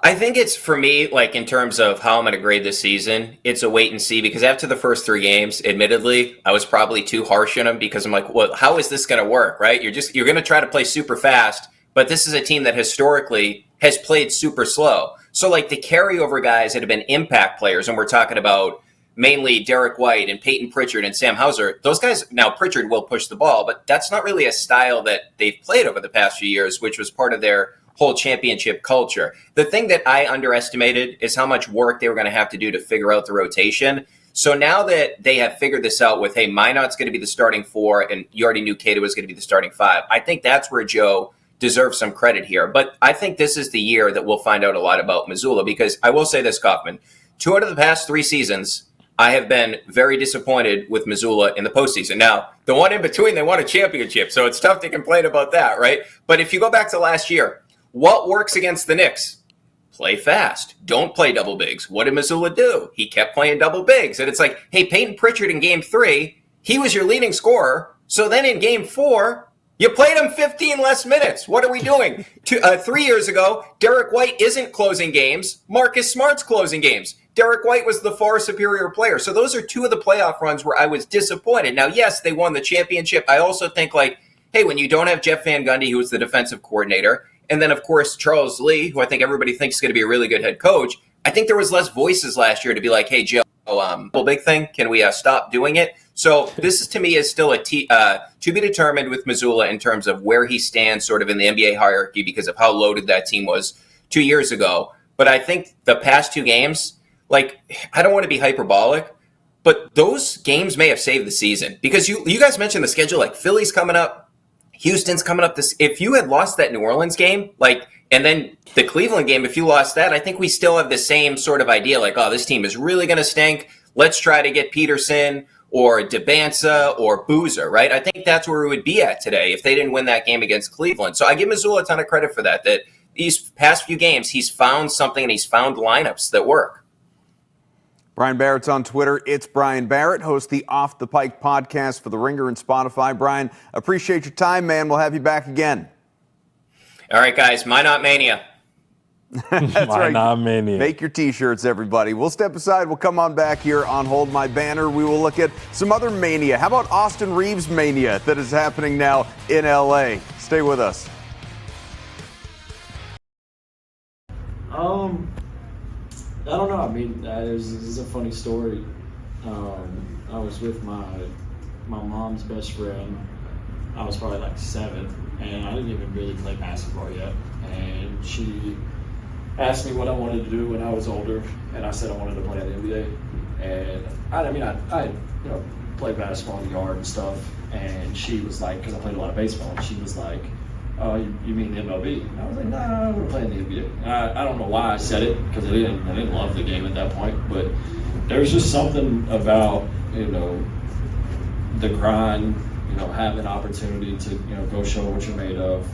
I think it's, for me, like in terms of how I'm going to grade this season, it's a wait and see, because after the first 3 games, admittedly, I was probably too harsh on him because I'm like, well, how is this going to work, right? You're going to try to play super fast, but this is a team that historically has played super slow. So like the carryover guys that have been impact players, and we're talking about mainly Derek White and Peyton Pritchard and Sam Hauser, those guys, now Pritchard will push the ball, but that's not really a style that they've played over the past few years, which was part of their whole championship culture. The thing that I underestimated is how much work they were going to have to do to figure out the rotation. So now that they have figured this out with, hey, Minott's going to be the starting 4, and you already knew Queta was going to be the starting 5, I think that's where Joe deserves some credit here. But I think this is the year that we'll find out a lot about Mazzulla, because I will say this, Kaufman, 2 out of the past 3 seasons, I have been very disappointed with Mazzulla in the postseason. Now, the one in between, they won a championship, so it's tough to complain about that, right? But if you go back to last year, what works against the Knicks? Play fast. Don't play double bigs. What did Mazzulla do? He kept playing double bigs. And it's like, hey, Peyton Pritchard in game 3, he was your leading scorer. So then in game 4, you played him 15 less minutes. What are we doing? 3 years ago, Derek White isn't closing games. Marcus Smart's closing games. Derek White was the far superior player. So those are 2 of the playoff runs where I was disappointed. Now, yes, they won the championship. I also think, like, hey, when you don't have Jeff Van Gundy, who was the defensive coordinator, and then, of course, Charles Lee, who I think everybody thinks is going to be a really good head coach, I think there was less voices last year to be like, hey, Joe, big thing, can we stop doing it? So this is, to me, is still to be determined with Mazzulla in terms of where he stands sort of in the NBA hierarchy because of how loaded that team was 2 years ago. But I think the past 2 games, like, I don't want to be hyperbolic, but those games may have saved the season. Because you guys mentioned the schedule, like Philly's coming up, Houston's coming up. If you had lost that New Orleans game, like, and then the Cleveland game, if you lost that, I think we still have the same sort of idea, like, oh, this team is really going to stink. Let's try to get Peterson or Debanza or Boozer, right? I think that's where we would be at today if they didn't win that game against Cleveland. So I give Mazzulla a ton of credit for that these past few games, he's found something and he's found lineups that work. Brian Barrett's on Twitter. It's Brian Barrett, hosts the Off The Pike podcast for The Ringer and Spotify. Brian, appreciate your time, man. We'll have you back again. All right, guys. Minott Mania. That's right. Minott Mania. Make your T-shirts, everybody. We'll step aside. We'll come on back here on Hold My Banner. We will look at some other mania. How about Austin Reaves mania that is happening now in L.A.? Stay with us. I don't know. I mean, this is a funny story. I was with my mom's best friend. I was probably like 7, and I didn't even really play basketball yet. And she asked me what I wanted to do when I was older, and I said I wanted to play in the NBA. And I played basketball in the yard and stuff. And she was like, because I played a lot of baseball, and she was like, "Oh, you mean the MLB?" And I was like, "No, I want to play in the NBA." And I don't know why I said it, because I didn't love the game at that point, but there was just something about the grind, having opportunity to go show what you're made of.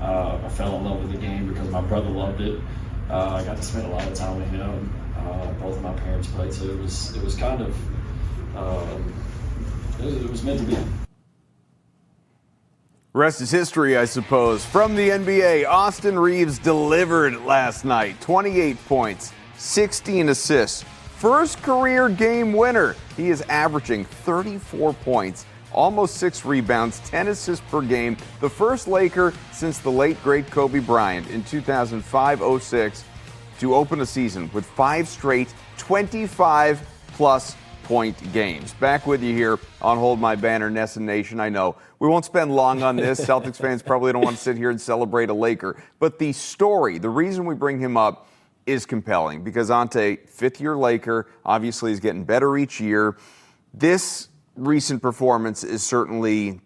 I fell in love with the game because my brother loved it. I got to spend a lot of time with him. Both of my parents played, so it was kind of it was meant to be. Rest is history, I suppose. From the NBA, Austin Reaves delivered last night. 28 points, 16 assists. First career game winner. He is averaging 34 points, almost 6 rebounds, 10 assists per game. The first Laker since the late, great Kobe Bryant in 2005-06 to open a season with 5 straight 25-plus point games. Back with you here on Hold My Banner, Nessa Nation. I know we won't spend long on this. Celtics fans probably don't want to sit here and celebrate a Laker. But the story, the reason we bring him up is compelling because Ountae, 5th-year Laker, obviously is getting better each year. This recent performance is certainly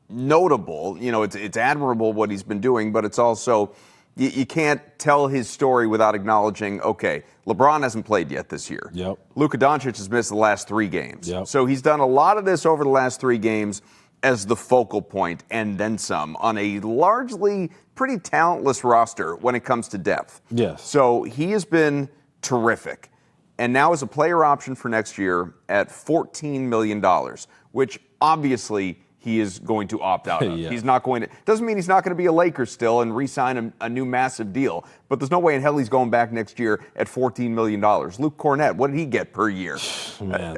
notable. It's admirable what he's been doing, but it's also, you can't tell his story without acknowledging, okay, LeBron hasn't played yet this year. Yep. Luka Doncic has missed the last 3 games. Yep. So he's done a lot of this over the last 3 games as the focal point and then some on a largely pretty talentless roster when it comes to depth. Yes. So he has been terrific. and now is a player option for next year at $14 million, which obviously he is going to opt out of. Yeah. He's not going to. Doesn't mean he's not going to be a Laker still and re-sign a new massive deal. But there's no way in hell he's going back next year at $14 million. Luke Cornett, what did he get per year? Man,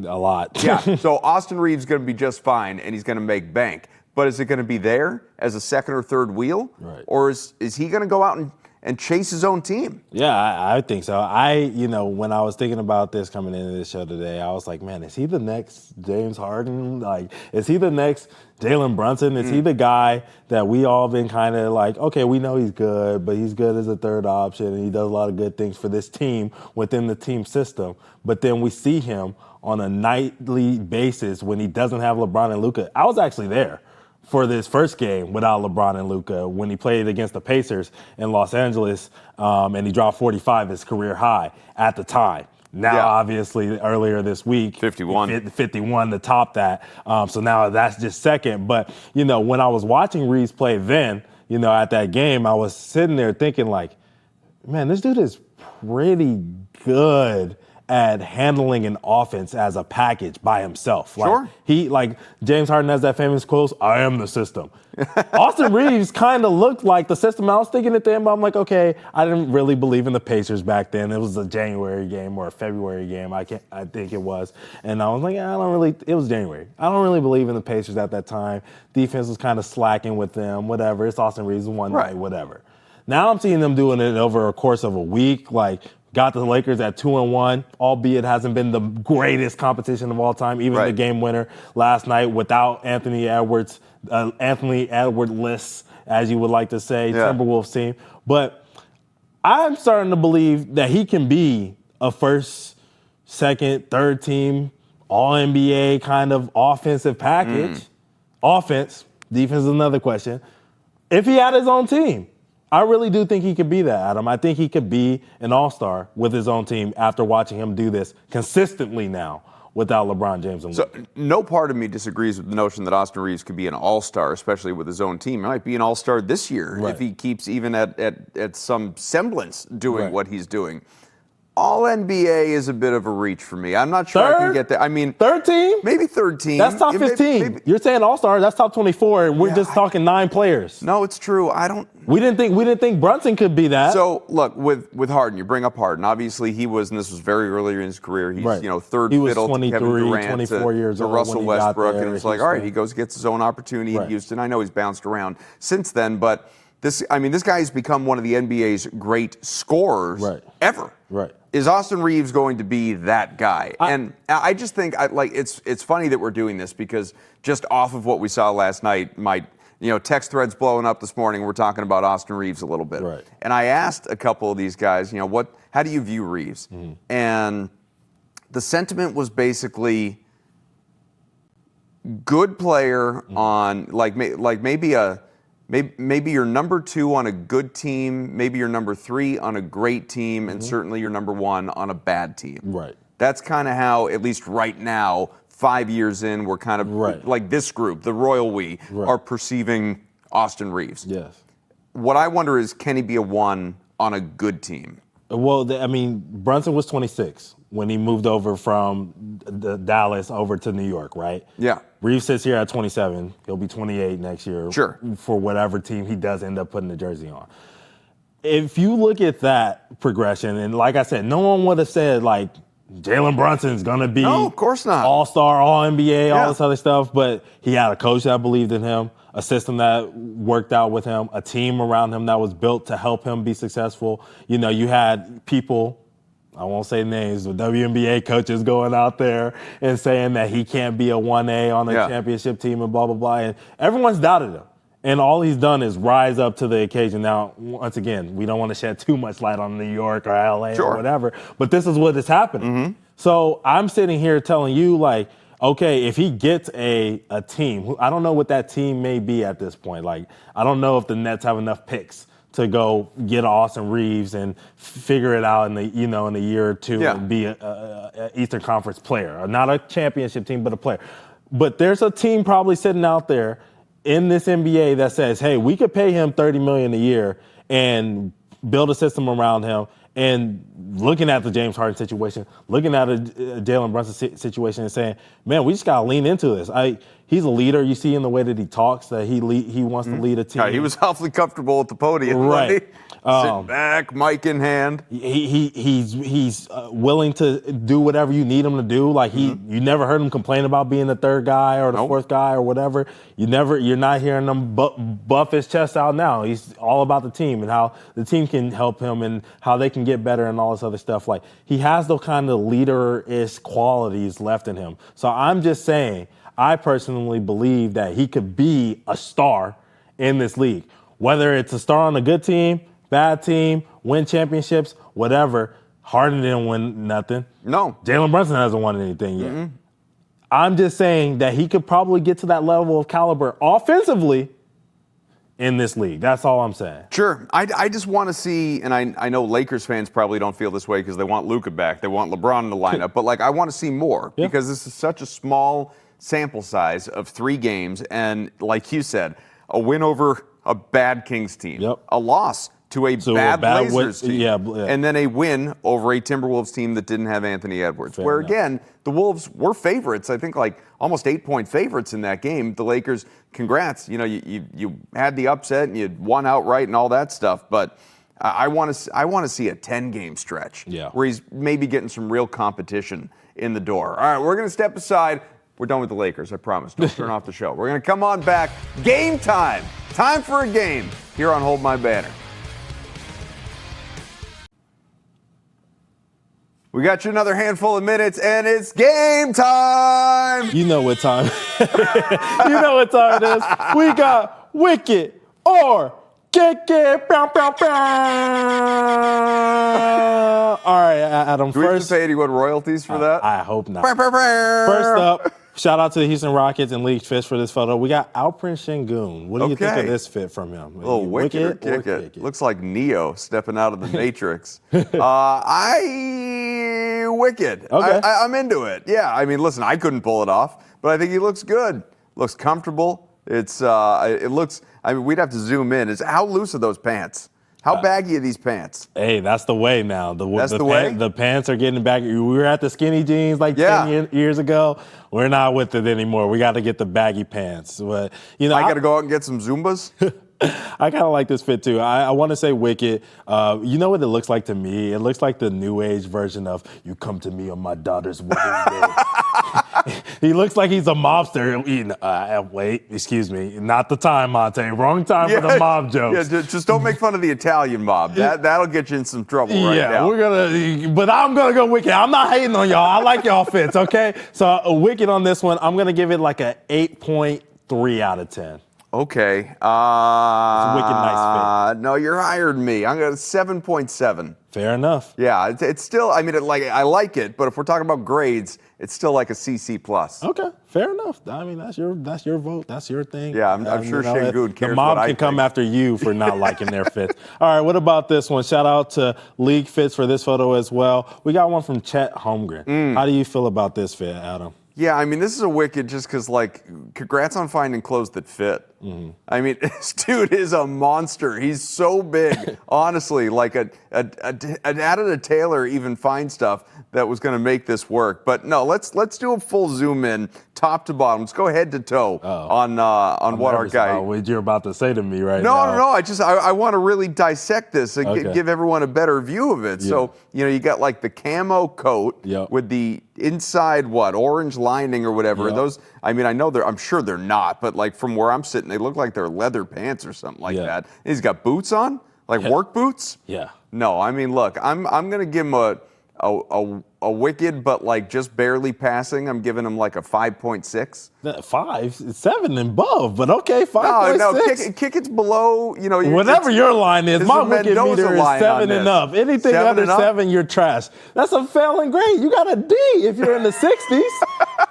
a lot. Yeah. So Austin Reaves is going to be just fine, and he's going to make bank. But is it going to be there as a second or third wheel? Right. Or is he going to go out and chase his own team? Yeah, I think so. When I was thinking about this coming into this show today, I was like, man, is he the next James Harden? Like, is he the next Jalen Brunson? Is he the guy that we all been kind of like, okay, we know he's good, but he's good as a third option, and he does a lot of good things for this team within the team system. But then we see him on a nightly basis when he doesn't have LeBron and Luka. I was actually there for this first game without LeBron and Luka when he played against the Pacers in Los Angeles, and he dropped 45, his career high at the time. Now, obviously, earlier this week, 51 to top that. So now that's just second. But, when I was watching Reaves play then, at that game, I was sitting there thinking like, man, this dude is pretty good at handling an offense as a package by himself. Sure. James Harden has that famous quote, I am the system. Austin Reaves kind of looked like the system. I was thinking at the end, but I'm like, okay, I didn't really believe in the Pacers back then. It was a January game or a February game, I think it was. And I was like, it was January. I don't really believe in the Pacers at that time. Defense was kind of slacking with them, whatever. It's Austin Reaves one night, whatever. Now I'm seeing them doing it over a course of a week, got the Lakers at 2-1, albeit it hasn't been the greatest competition of all time. Even the game winner last night without Anthony Edwards, Anthony Edward-less, as you would like to say, Timberwolves team. But I'm starting to believe that he can be a first, second, third team, all-NBA kind of offensive package. Offense, defense is another question. If he had his own team. I really do think he could be that, Adam. I think he could be an all-star with his own team after watching him do this consistently now without LeBron James and Luka. So no part of me disagrees with the notion that Austin Reaves could be an all-star, especially with his own team. He might be an all-star this year if he keeps even at some semblance doing what he's doing. All-NBA is a bit of a reach for me. I'm not sure I can get there. I mean, third team? Maybe third team. That's top 15. Maybe. You're saying all-star, that's top 24, and we're just talking 9 players. No, it's true. We didn't think Brunson could be that. So, look, with Harden, you bring up Harden. Obviously, he was, and this was very earlier in his career, he's, third fiddle to Kevin Durant, 24 years to old Russell Westbrook, and it's like, all right, he gets his own opportunity in Houston. I know he's bounced around since then, but this guy has become one of the NBA's great scorers ever. Right. Is Austin Reaves going to be that guy? And I just think it's funny that we're doing this because just off of what we saw last night, my text threads blowing up this morning. We're talking about Austin Reaves a little bit, and I asked a couple of these guys, how do you view Reaves? And the sentiment was basically good player on maybe you're number 2 on a good team, maybe you're number 3 on a great team, and certainly you're number 1 on a bad team. Right. That's kind of how, at least right now, 5 years in, we're kind of like this group, the Royal We, are perceiving Austin Reaves. Yes. What I wonder is, can he be a 1 on a good team? Well, Brunson was 26 when he moved over from Dallas over to New York, right? Yeah. Reaves sits here at 27. He'll be 28 next year. Sure. For whatever team he does end up putting the jersey on. If you look at that progression, and like I said, no one would have said Jalen Brunson's going to be no, of course not. All-star, All-NBA, all this other stuff, but he had a coach that believed in him, a system that worked out with him, a team around him that was built to help him be successful. You had people, I won't say names, but WNBA coaches going out there and saying that he can't be a 1A on a championship team and blah, blah, blah. And everyone's doubted him. And all he's done is rise up to the occasion. Now, once again, we don't want to shed too much light on New York or LA or whatever, but this is what is happening. So I'm sitting here telling you, okay, if he gets a team, I don't know what that team may be at this point. I don't know if the Nets have enough picks to go get Austin Reaves and figure it out in a year or two and be a Eastern Conference player. Not a championship team, but a player. But there's a team probably sitting out there in this NBA that says, hey, we could pay him $30 million a year and build a system around him And looking at the James Harden situation, looking at a Jalen Brunson situation and saying, man, we just got to lean into this. He's a leader. You see in the way that he talks that he wants to lead a team. Yeah, he was awfully comfortable at the podium. Right. Sit back, mic in hand. He's willing to do whatever you need him to do. Like you never heard him complain about being the third guy or the fourth guy or whatever. You're not hearing him buff his chest out now. He's all about the team and how the team can help him and how they can get better and all this other stuff. Like he has those kind of leader-ish qualities left in him. So I'm just saying, I personally believe that he could be a star in this league. Whether it's a star on a good team, bad team, win championships, whatever. Harden didn't win nothing. No. Jalen Brunson hasn't won anything yet. I'm just saying that he could probably get to that level of caliber offensively in this league. That's all I'm saying. Sure. I just want to see, and I know Lakers fans probably don't feel this way because they want Luka back. They want LeBron in the lineup. But, I want to see more because this is such a small sample size of 3 games. And like you said, a win over a bad Kings team, a loss to a bad Blazers team, and then a win over a Timberwolves team that didn't have Anthony Edwards, where again, the Wolves were favorites. I think almost 8-point favorites in that game. The Lakers, congrats. You had the upset and you won outright and all that stuff, but I want to see a 10-game stretch where he's maybe getting some real competition in the door. All right, we're going to step aside. We're done with the Lakers, I promise. Don't turn off the show. We're going to come on back. Game time. Time for a game here on Hold My Banner. We got you another handful of minutes, and it's game time. You know what time. You know what time it is. We got Wicked or Kick It. Bow, bow, bow. All right, Adam. Do we have to pay anyone royalties for that? I hope not. First up, shout out to the Houston Rockets and League Fits for this photo. We got Alperen Sengun. What do you think of this fit from him? A little wicked or kick it. Looks like Neo stepping out of the Matrix. Wicked. Okay. I'm into it. Yeah, I mean, listen, I couldn't pull it off, but I think he looks good. Looks comfortable. It looks, I mean, we'd have to zoom in. How loose are those pants? How baggy are these pants? Hey, that's the way now. That's the way? The pants are getting baggy. We were at the skinny jeans 10 years ago. We're not with it anymore. We got to get the baggy pants. But I got to go out and get some Zumbas? I kind of like this fit too. I want to say Wicked. You know what it looks like to me? It looks like the new age version of "You come to me on my daughter's wedding day." He looks like he's a mobster. Wait, excuse me, not the time, Monte. Wrong time for the mob jokes. Yeah, just don't make fun of the Italian mob. That'll get you in some trouble right now. But I'm gonna go Wicked. I'm not hating on y'all. I like y'all fits. Okay, so Wicked on this one. I'm gonna give it like a 8.3 out of 10. Okay. It's a wicked nice fit. No, you're higher than me. I'm going to 7.7. Fair enough. Yeah, it's still, I mean, I like it, but if we're talking about grades, it's still like a CC+. Okay, fair enough. I mean, that's your vote. That's your thing. Yeah, I'm sure Sengun cares The mob what I can come think. after you for not liking their fits. All right, what about this one? Shout out to League Fits for this photo as well. We got one from Chet Holmgren. How do you feel about this fit, Adam? Yeah, I mean, this is a wicked just because, congrats on finding clothes that fit. I mean, this dude is a monster. He's so big. Honestly, an added tailor even find stuff that was going to make this work. But no, let's do a full zoom in, top to bottom. Let's go head to toe on what our guy. What you're about to say to me right now. No. I want to really dissect this and give everyone a better view of it. Yeah. So you got the camo coat with the inside orange lining or whatever. Yep. Those, I mean, I'm sure they're not, but from where I'm sitting, they look like they're leather pants or something like that. And he's got boots on, work boots. Yeah. No, I mean, look, I'm gonna give him a wicked, but just barely passing. I'm giving him a 5.6. 5, 7 and above, but okay, 5.6. No, kick it's below. Whatever your line is, my wicked Mendoza meter is 7 and up. Anything 7 under and up? 7, you're trash. That's a failing grade. You got a D if you're in the 60s.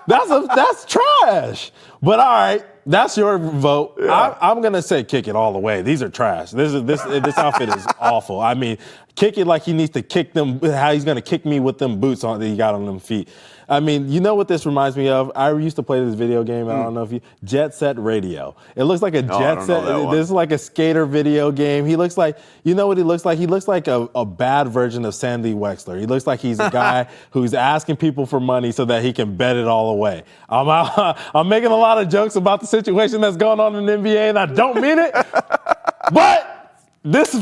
That's trash. But all right, that's your vote. Yeah. I'm gonna say kick it all the way. These are trash. This outfit is awful. I mean, Kick it like he needs to kick them, how he's going to kick me with them boots on that he got on them feet. I mean, you know what this reminds me of? I used to play this video game. I don't know if you, Jet Set Radio. It looks like a Jet Set. This is like a skater video game. He looks like, you know what he looks like? He looks like a bad version of Sandy Wexler. He looks like he's a guy who's asking people for money so that he can bet it all away. I'm making a lot of jokes about the situation that's going on in the NBA, and I don't mean it, but this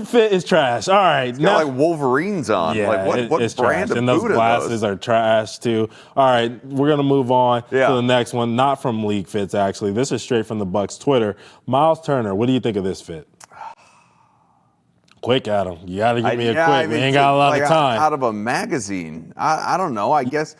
fit is trash. All right. He's got like Wolverines on. Yeah, like what it's brand trash. of And those boot are glasses are trash too. All right, we're going to move on to the next one. Not from League Fits, actually. This is straight from the Bucks Twitter. Miles Turner, what do you think of this fit? Quick, Adam. You got to give me a quick. I mean, we ain't got a lot of time. Out of a magazine. I don't know. I guess.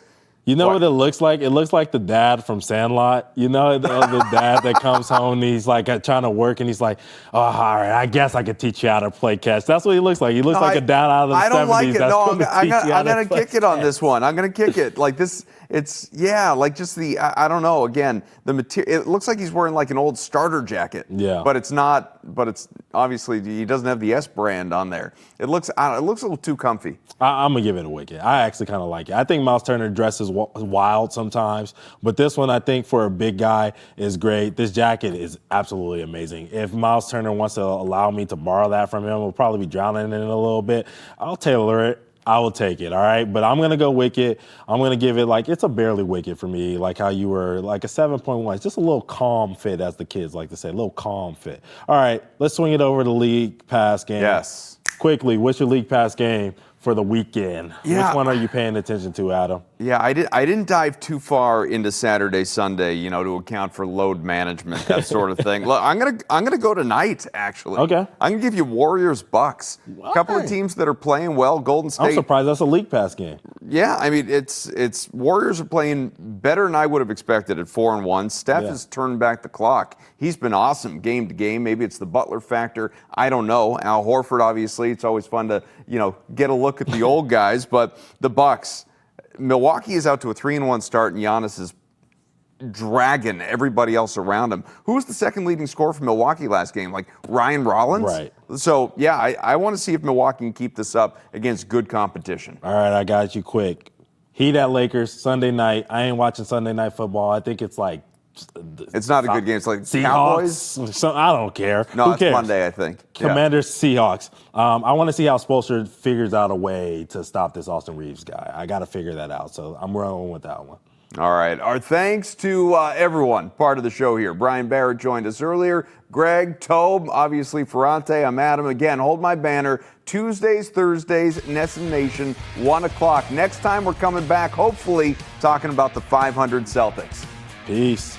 You know what it looks like? It looks like the dad from Sandlot. You know, the dad that comes home and he's like trying to work and he's like, oh, all right, I guess I could teach you how to play catch. That's what he looks like. He looks like a dad out of the 70s. I don't like it. No, I'm going to kick it on catch. this one. I'm going to kick it. Like this, it's, like just the, I don't know, again, the material, it looks like he's wearing like an old starter jacket. Yeah. But it's not, it's obviously, he doesn't have the S brand on there. It looks a little too comfy. I'm going to give it a wicket. I actually kind of like it. I think Miles Turner dresses wild sometimes, but this one I think for a big guy is great. This jacket is absolutely amazing. If Miles Turner wants to allow me to borrow that from him, we'll probably be drowning in it a little bit. I'll tailor it. I will take it, all right? But I'm going to go wicket. I'm going to give it it's a barely wicket for me, like how you were, like a 7.1. It's just a little calm fit, as the kids like to say, a little calm fit. All right, let's swing it over to League Pass game. Yes. Quickly, what's your League Pass game for the weekend? Yeah. Which one are you paying attention to, Adam? Yeah, I didn't dive too far into Saturday, Sunday, to account for load management, that sort of thing. Look, I'm gonna go tonight, actually. Okay. I'm gonna give you Warriors Bucks. A couple of teams that are playing well. Golden State. I'm surprised that's a League Pass game. Yeah, I mean it's Warriors are playing better than I would have expected at 4-1. Steph has turned back the clock. He's been awesome game to game. Maybe it's the Butler factor. I don't know. Al Horford, obviously, it's always fun to get a look at the old guys, but the Bucks. Milwaukee is out to a 3-1 start, and Giannis is dragging everybody else around him. Who was the second leading scorer for Milwaukee last game? Like Ryan Rollins? Right. So, yeah, I want to see if Milwaukee can keep this up against good competition. All right, I got you quick. Heat at Lakers, Sunday night. I ain't watching Sunday Night Football. I think it's like... It's not a good game. It's like Seahawks. Cowboys? I don't care. No, Who it's cares? Monday, I think. Commanders, Seahawks. I want to see how Spoelstra figures out a way to stop this Austin Reaves guy. I got to figure that out, so I'm rolling with that one. All right. Our thanks to everyone part of the show here. Brian Barrett joined us earlier. Greg, Tobe, obviously Ferrante. I'm Adam. Again, hold my banner. Tuesdays, Thursdays, Nesson Nation, 1 o'clock. Next time we're coming back, hopefully, talking about the 500 Celtics. Peace.